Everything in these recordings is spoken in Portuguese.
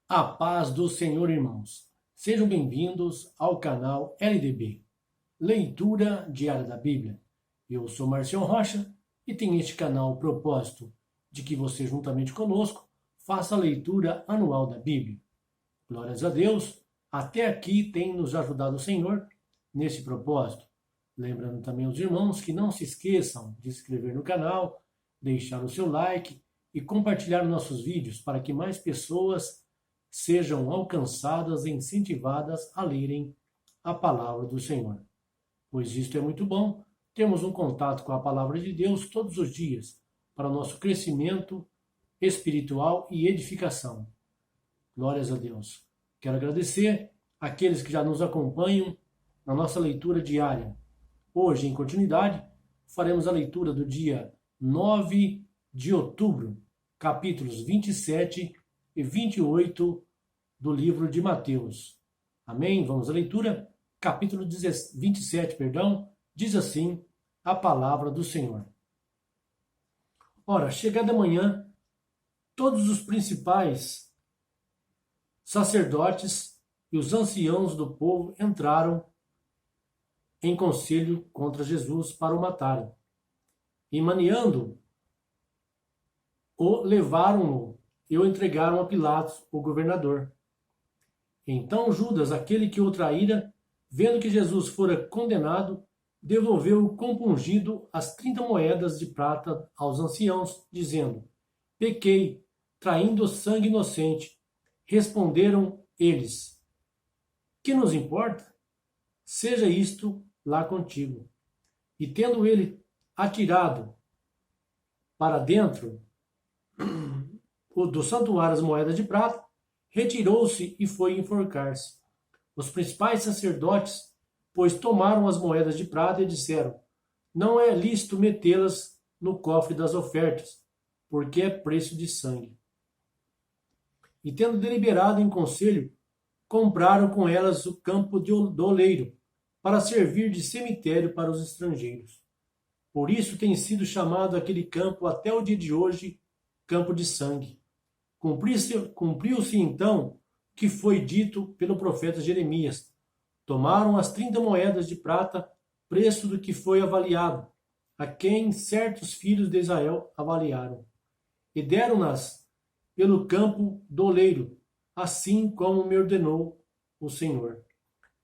A paz do Senhor, irmãos. Sejam bem-vindos ao canal LDB, Leitura Diária da Bíblia. Eu sou Marcião Rocha e tenho este canal o propósito de que você, juntamente conosco, faça a leitura anual da Bíblia. Glórias a Deus, até aqui tem nos ajudado o Senhor nesse propósito. Lembrando também aos irmãos que não se esqueçam de se inscrever no canal, deixar o seu like e compartilhar nossos vídeos para que mais pessoas sejam alcançadas e incentivadas a lerem a palavra do Senhor. Pois isto é muito bom, temos um contato com a palavra de Deus todos os dias, para o nosso crescimento espiritual e edificação. Glórias a Deus. Quero agradecer àqueles que já nos acompanham na nossa leitura diária. Hoje, em continuidade, faremos a leitura do dia 9 de outubro, capítulos 27 e 28 do livro de Mateus. Amém? Vamos à leitura. Capítulo 27, diz assim a palavra do Senhor. Ora, chegada a manhã, todos os principais sacerdotes e os anciãos do povo entraram em conselho contra Jesus para o matarem. E maniando, o levaram-no e o entregaram a Pilatos, o governador. Então Judas, aquele que o traíra, vendo que Jesus fora condenado, devolveu compungido as 30 moedas de prata aos anciãos, dizendo: Pequei, traindo sangue inocente. Responderam eles: Que nos importa? Seja isto lá contigo. E tendo ele atirado para dentro do santuário as moedas de prata, retirou-se e foi enforcar-se. Os principais sacerdotes, pois, tomaram as moedas de prata e disseram: Não é lícito metê-las no cofre das ofertas, porque é preço de sangue. E tendo deliberado em conselho, compraram com elas o campo do oleiro, para servir de cemitério para os estrangeiros. Por isso tem sido chamado aquele campo até o dia de hoje, campo de sangue. Cumpriu-se então o que foi dito pelo profeta Jeremias. Tomaram as 30 moedas de prata, preço do que foi avaliado, a quem certos filhos de Israel avaliaram, e deram-nas pelo campo do oleiro, assim como me ordenou o Senhor.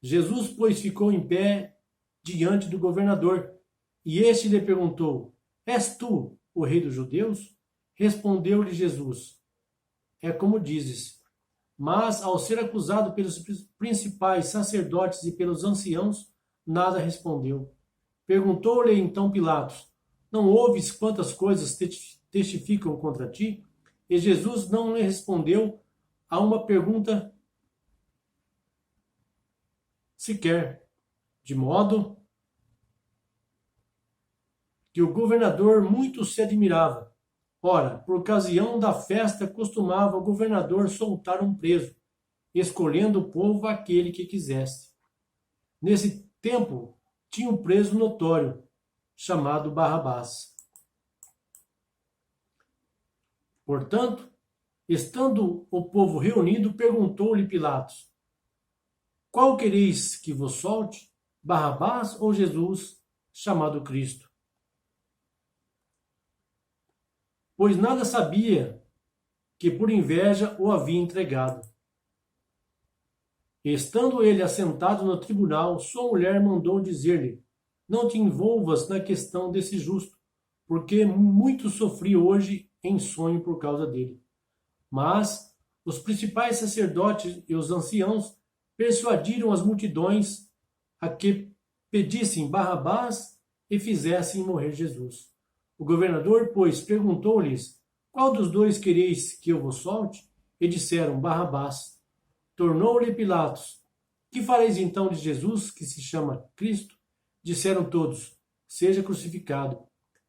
Jesus, pois, ficou em pé diante do governador, e este lhe perguntou: És tu o rei dos judeus? Respondeu-lhe Jesus: É como dizes. Mas, ao ser acusado pelos principais sacerdotes e pelos anciãos, nada respondeu. Perguntou-lhe então Pilatos: Não ouves quantas coisas testificam contra ti? E Jesus não lhe respondeu a uma pergunta sequer, de modo que o governador muito se admirava. Ora, por ocasião da festa, costumava o governador soltar um preso, escolhendo o povo aquele que quisesse. Nesse tempo, tinha um preso notório, chamado Barrabás. Portanto, estando o povo reunido, perguntou-lhe Pilatos: Qual quereis que vos solte, Barrabás ou Jesus, chamado Cristo? Pois nada sabia que por inveja o havia entregado. Estando ele assentado no tribunal, sua mulher mandou dizer-lhe: Não te envolvas na questão desse justo, porque muito sofri hoje em sonho por causa dele. Mas os principais sacerdotes e os anciãos persuadiram as multidões a que pedissem Barrabás e fizessem morrer Jesus. O governador, pois, perguntou-lhes: Qual dos dois quereis que eu vos solte? E disseram: Barrabás. Tornou-lhe Pilatos: Que fareis então de Jesus, que se chama Cristo? Disseram todos: Seja crucificado.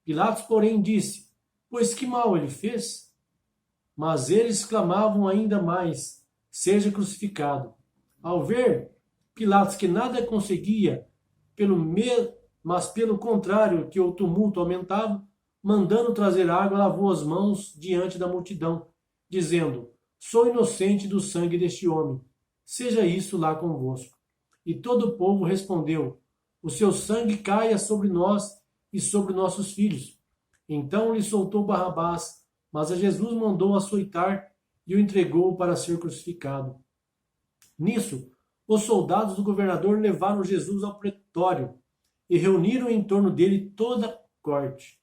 Pilatos, porém, disse: Pois que mal ele fez? Mas eles clamavam ainda mais: Seja crucificado. Ao ver Pilatos que nada conseguia, mas pelo contrário, que o tumulto aumentava, mandando trazer água, lavou as mãos diante da multidão, dizendo: sou inocente do sangue deste homem. Seja isso lá convosco. E todo o povo respondeu: o seu sangue caia sobre nós e sobre nossos filhos. Então lhe soltou Barrabás, mas a Jesus mandou açoitar e o entregou para ser crucificado. Nisso, os soldados do governador levaram Jesus ao pretório e reuniram em torno dele toda a corte.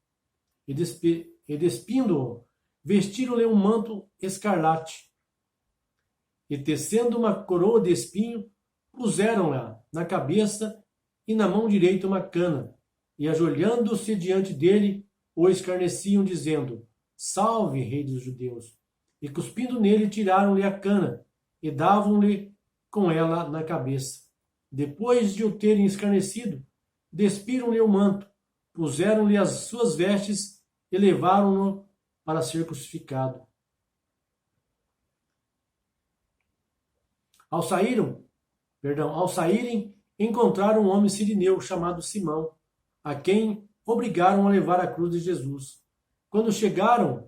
E despindo-o, vestiram-lhe um manto escarlate. E tecendo uma coroa de espinho, puseram-la na cabeça e na mão direita uma cana. E ajoelhando-se diante dele, o escarneciam, dizendo: Salve, rei dos judeus! E cuspindo nele, tiraram-lhe a cana e davam-lhe com ela na cabeça. Depois de o terem escarnecido, despiram-lhe o manto, puseram-lhe as suas vestes e levaram-no para ser crucificado. Ao saírem, encontraram um homem sirineu chamado Simão, a quem obrigaram a levar a cruz de Jesus. Quando chegaram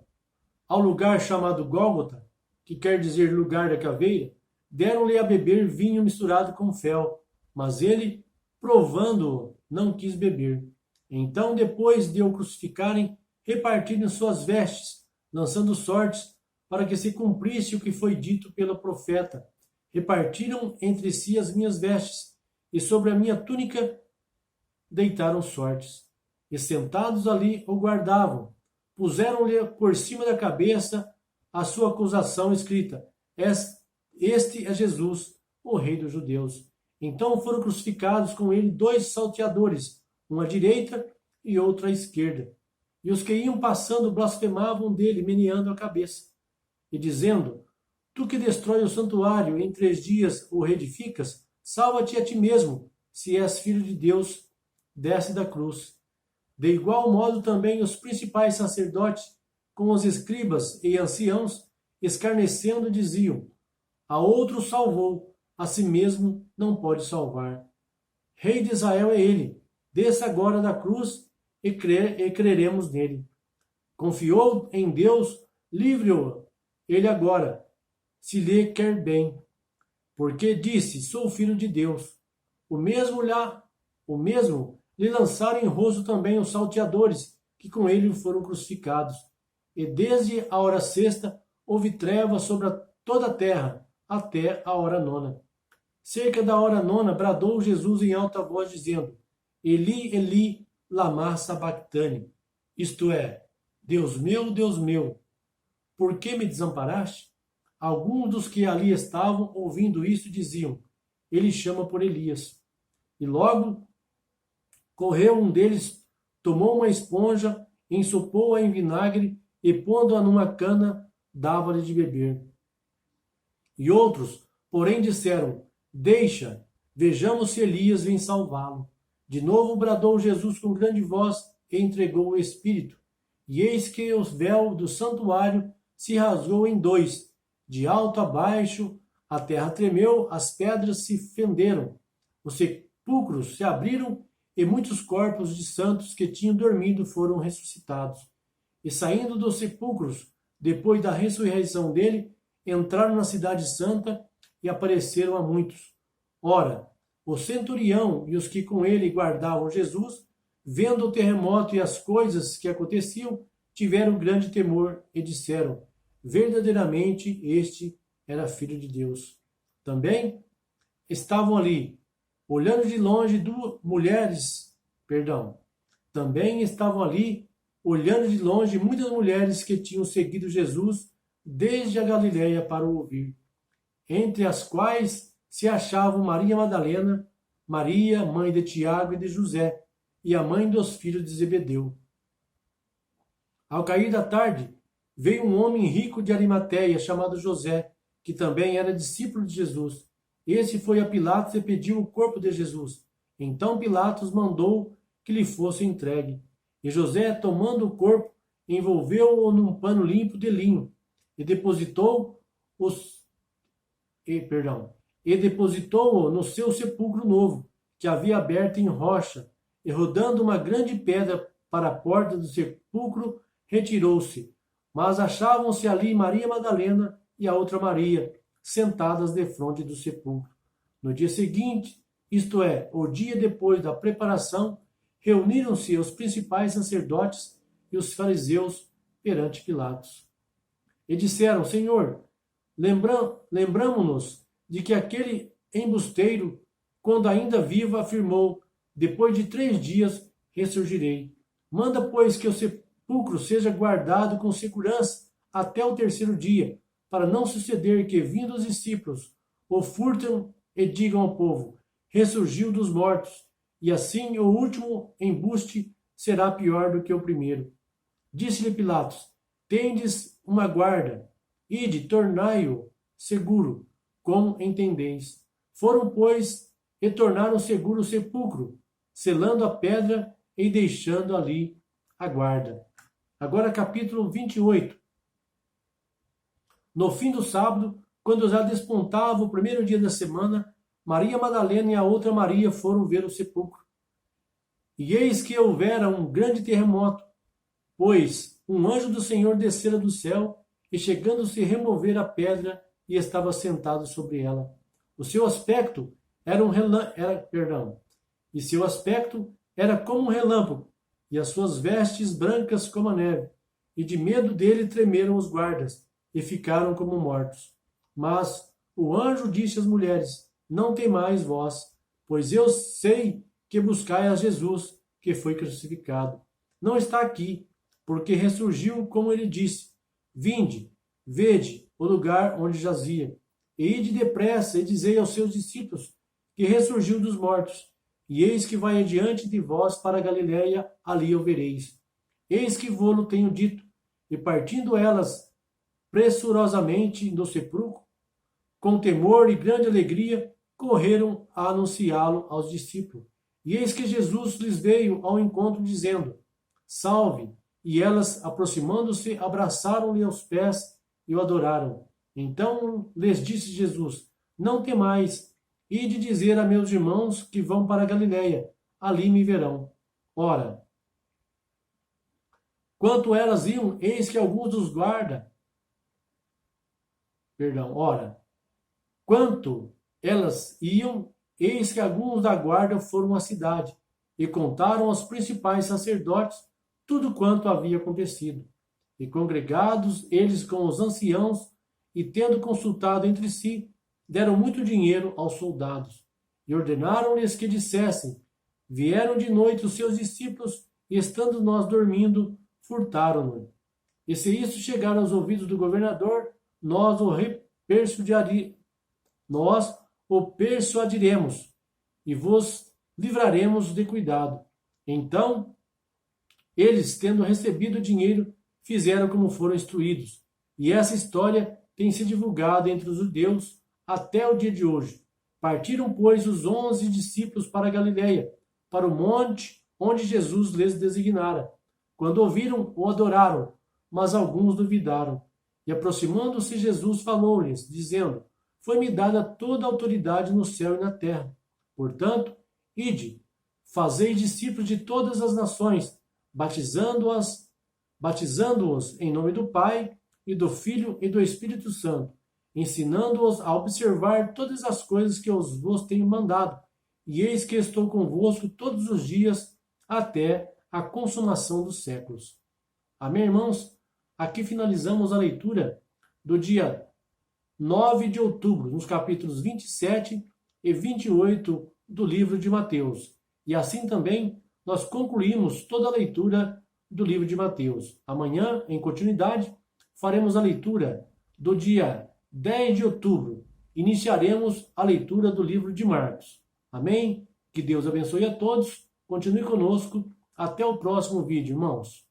ao lugar chamado Gólgota, que quer dizer lugar da caveira, deram-lhe a beber vinho misturado com fel, mas ele, provando-o, não quis beber. Então, depois de o crucificarem, repartiram suas vestes, lançando sortes, para que se cumprisse o que foi dito pelo profeta. Repartiram entre si as minhas vestes, e sobre a minha túnica deitaram sortes. E sentados ali o guardavam. Puseram-lhe por cima da cabeça a sua acusação escrita: Este é Jesus, o Rei dos Judeus. Então foram crucificados com ele 2 salteadores, um à direita e outro à esquerda. E os que iam passando blasfemavam dele, meneando a cabeça, e dizendo: Tu que destrói o santuário e em 3 dias o reedificas, salva-te a ti mesmo, se és filho de Deus, desce da cruz. De igual modo também os principais sacerdotes, com os escribas e anciãos, escarnecendo, diziam: A outro salvou, a si mesmo não pode salvar. Rei de Israel é ele, desça agora da cruz e creremos nele. Confiou em Deus, livre-o ele agora, se lhe quer bem, porque disse: Sou filho de Deus. O mesmo lhe lançaram em rosto também os salteadores, que com ele foram crucificados. E desde a hora sexta houve trevas sobre toda a terra, até a hora 9. Cerca da hora 9, bradou Jesus em alta voz, dizendo: Eli, Eli, lama sabachthani, isto é, Deus meu, por que me desamparaste? Alguns dos que ali estavam, ouvindo isso, diziam: Ele chama por Elias. E logo correu um deles, tomou uma esponja, ensopou-a em vinagre e, pondo-a numa cana, dava-lhe de beber. E outros, porém, disseram: Deixa, vejamos se Elias vem salvá-lo. De novo bradou Jesus com grande voz e entregou o Espírito. E eis que o véu do santuário se rasgou em 2, de alto a baixo, a terra tremeu, as pedras se fenderam, os sepulcros se abriram e muitos corpos de santos que tinham dormido foram ressuscitados. E saindo dos sepulcros, depois da ressurreição dele, entraram na cidade santa e apareceram a muitos. Ora, o centurião e os que com ele guardavam Jesus, vendo o terremoto e as coisas que aconteciam, tiveram grande temor e disseram: verdadeiramente este era filho de Deus. Também estavam ali, olhando de longe, muitas mulheres que tinham seguido Jesus desde a Galileia para o ouvir, entre as quais se achavam Maria Madalena, Maria, mãe de Tiago e de José, e a mãe dos filhos de Zebedeu. Ao cair da tarde, veio um homem rico de Arimateia, chamado José, que também era discípulo de Jesus. Esse foi a Pilatos e pediu o corpo de Jesus. Então Pilatos mandou que lhe fosse entregue. E José, tomando o corpo, envolveu-o num pano limpo de linho e depositou-o no seu sepulcro novo, que havia aberto em rocha, e rodando uma grande pedra para a porta do sepulcro, retirou-se. Mas achavam-se ali Maria Madalena e a outra Maria, sentadas defronte do sepulcro. No dia seguinte, isto é, o dia depois da preparação, reuniram-se os principais sacerdotes e os fariseus perante Pilatos. E disseram: Senhor, lembramo-nos de que aquele embusteiro, quando ainda vivo, afirmou: depois de 3 dias ressurgirei. Manda, pois, que o sepulcro seja guardado com segurança até o 3º dia, para não suceder que, vindo os discípulos, o furtem e digam ao povo: ressurgiu dos mortos, e assim o último embuste será pior do que o primeiro. Disse-lhe Pilatos: tendes uma guarda, ide, tornai-o seguro, como entendeis. Foram, pois, e tornaram seguro o sepulcro, selando a pedra e deixando ali a guarda. Agora capítulo 28. No fim do sábado, quando já despontava o 1º dia da semana, Maria Madalena e a outra Maria foram ver o sepulcro. E eis que houvera um grande terremoto, pois um anjo do Senhor descera do céu, e chegando-se remover a pedra, e estava sentado sobre ela. O seu aspecto era como um relâmpago, e as suas vestes brancas como a neve. E de medo dele tremeram os guardas, e ficaram como mortos. Mas o anjo disse às mulheres: não temais vós, pois eu sei que buscais a Jesus, que foi crucificado. Não está aqui, porque ressurgiu como ele disse. Vinde, vede o lugar onde jazia, e ide depressa e dizei aos seus discípulos que ressurgiu dos mortos. E eis que vai adiante de vós para a Galiléia, ali o vereis. Eis que vô-lo tenho dito. E partindo elas pressurosamente do sepulcro, com temor e grande alegria, correram a anunciá-lo aos discípulos. E eis que Jesus lhes veio ao encontro, dizendo: salve! E elas, aproximando-se, abraçaram-lhe aos pés e o adoraram. Então lhes disse Jesus: não temais, ide dizer a meus irmãos que vão para a Galiléia, ali me verão. Ora, quanto elas iam, eis que alguns dos quanto elas iam, eis que alguns da guarda foram à cidade e contaram aos principais sacerdotes tudo quanto havia acontecido. E congregados eles com os anciãos, e tendo consultado entre si, deram muito dinheiro aos soldados. E ordenaram-lhes que dissessem: vieram de noite os seus discípulos, e estando nós dormindo, furtaram-no. E se isso chegar aos ouvidos do governador, nós o persuadiremos, e vos livraremos de cuidado. Então, eles, tendo recebido o dinheiro, fizeram como foram instruídos. E essa história tem se divulgado entre os judeus até o dia de hoje. Partiram, pois, os 11 discípulos para a Galiléia, para o monte onde Jesus lhes designara. Quando ouviram, o adoraram, mas alguns duvidaram. E aproximando-se, Jesus falou-lhes, dizendo: foi-me dada toda a autoridade no céu e na terra. Portanto, ide, fazei discípulos de todas as nações, batizando-os em nome do Pai, e do Filho e do Espírito Santo, ensinando-os a observar todas as coisas que eu vos tenho mandado. E eis que estou convosco todos os dias, até a consumação dos séculos. Amém, irmãos? Aqui finalizamos a leitura do dia 9 de outubro, nos capítulos 27 e 28 do livro de Mateus. E assim também nós concluímos toda a leitura do livro de Mateus. Amanhã, em continuidade, faremos a leitura do dia 10 de outubro. Iniciaremos a leitura do livro de Marcos. Amém? Que Deus abençoe a todos. Continue conosco. Até o próximo vídeo, irmãos.